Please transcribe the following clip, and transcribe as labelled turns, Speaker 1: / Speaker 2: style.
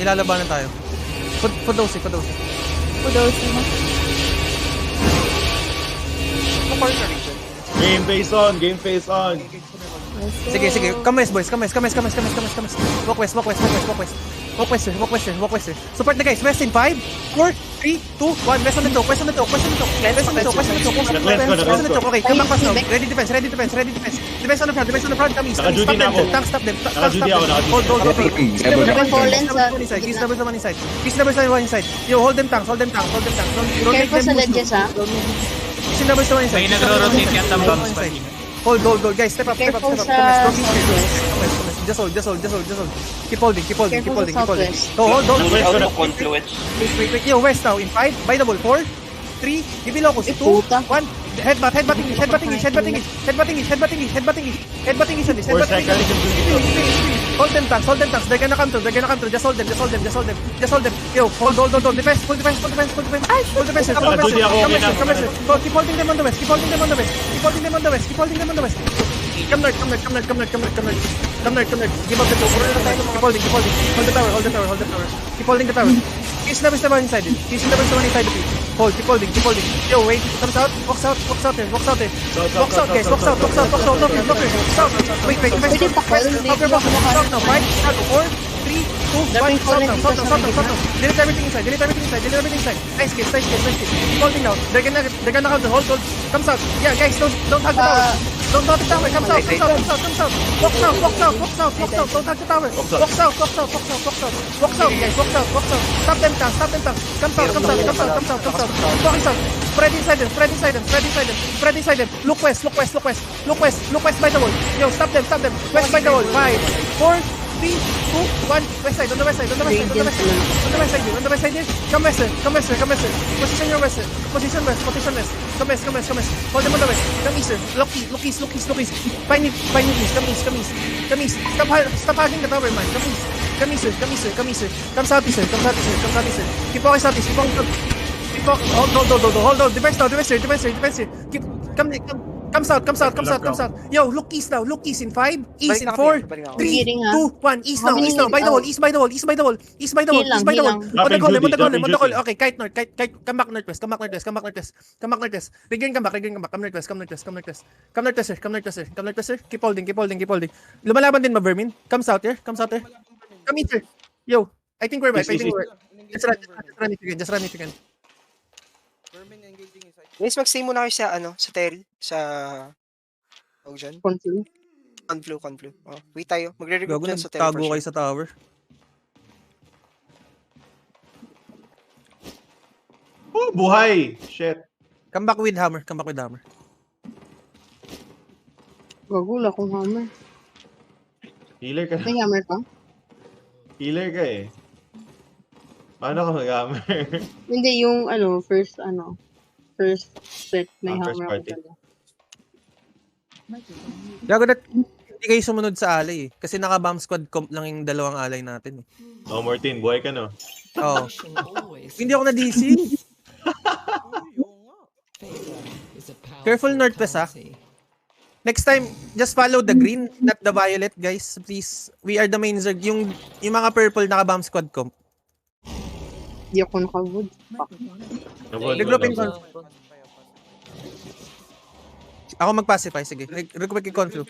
Speaker 1: Ilalabanan tayo. Fudosi.
Speaker 2: Kudosi mo.
Speaker 3: Support na region.
Speaker 4: Game face on.
Speaker 1: Sige. Come west, boys. Come west. Walk west. Walk west, sir. Support the guys. West in 5, 4, 3, 2, 1. West on the top. Okay, come back fast now. Ready defense. Defense on the front. Come east.
Speaker 4: Naka-duty na ako.
Speaker 1: Tank, stop them.
Speaker 4: Naka-duty ako.
Speaker 1: Hold.
Speaker 2: Fallen sa...
Speaker 1: Peace number one inside. Yo, hold them tanks. Don't make
Speaker 2: Careful
Speaker 1: them
Speaker 2: sa
Speaker 1: move.
Speaker 2: ledges, ha?
Speaker 1: Peace number one inside.
Speaker 5: May nagro-rotate yan ng bombs pa.
Speaker 1: Hold, guys, step up.
Speaker 2: Careful
Speaker 1: Come
Speaker 2: sa
Speaker 1: on,
Speaker 2: southwest.
Speaker 1: just hold. Keep holding.
Speaker 2: Careful sa southwest.
Speaker 1: Hold.
Speaker 3: Out of confluence.
Speaker 1: Wait. Yo, west now, in 5, by the ball, 4, 3, give me locus, 2, 1,
Speaker 2: puta.
Speaker 1: headbutting each on this,
Speaker 4: 4 seconds.
Speaker 1: Hold them tanks, they're gonna come through, just hold them. Yo, hold, defense, full defense, sir. Come on, keep holding them on the west, keep holding them on the west. Come north. Give up the tower. Keep holding. Hold the tower. Keep holding the tower. He's never the one inside it. Hold, keep holding. Yo, wait. Comes out. Walks out here. Walks out, guys. Walks out. Look here. Stop. Wait.
Speaker 2: Pwede pa call.
Speaker 1: Stop now. 5, 4, 3, 2, 1. Stop now. Delete everything inside. Nice kids. Keep holding now. They're gonna hold the hold. Comes out. Yeah, guys, don't hug the tower. Don't hug the tower. Comes out. Walks out. Don't hug the tower. Walks out, guys. Stop them tanks. Comes out. Walking south. Spread inside them. Look west by the wall. Yo, stop them. West by the wall. 5, 4, 3, 2, 1. West side. On the west side here. Come west, sir. Position your west, sir. Position west. Come west. Hold them on the west. Come east, sir. Look east. Find me, please. Come east. Stop hugging the tower, man. Come east, sir. Come southeast, sir. Keep walking southeast. Hold on. Defense here. Come south. Yo, look east now. Look east in 5, east in 4, 3, 2, 1. East now. By the wall. East by the wall. On the goal. Okay, kite north. Come back northwest. Region, come back. Come northwest, sir. Keep holding. Lumalaban din Vermin. Come south here. Come east, sir. Yo, I think we're right. Just run if you can.
Speaker 3: Guys, mag-stay muna kayo sa Terry. Sa... Huwag dyan. Conflu. Oh, wait tayo. Magre-regroup
Speaker 1: Gago,
Speaker 3: dyan sa Terry.
Speaker 1: nagtago kayo sa tower.
Speaker 4: Oh, buhay. Shit.
Speaker 1: Come back with hammer.
Speaker 2: Gagula kung hammer.
Speaker 4: Healer ka.
Speaker 2: May hammer ka?
Speaker 4: Healer ka eh. Paano ka mag-hammer?
Speaker 2: Hindi, yung first set. May
Speaker 4: First
Speaker 2: hammer
Speaker 4: party.
Speaker 2: ako talaga.
Speaker 1: Gago na, hindi kayo sumunod sa alay eh. Kasi naka-bomb squad comp lang yung dalawang alay natin eh.
Speaker 4: Oh, Martin, buhay ka no?
Speaker 1: Oo. Hindi ako na-DC. Careful northwest ha. Next time, just follow the green, not the violet, guys. Please. We are the main Zerg. Yung mga purple naka-bomb squad comp.
Speaker 2: Hindi ako nakawood.
Speaker 1: Regrouping con. Ako mag-pacify, sige. Regrouping conflu.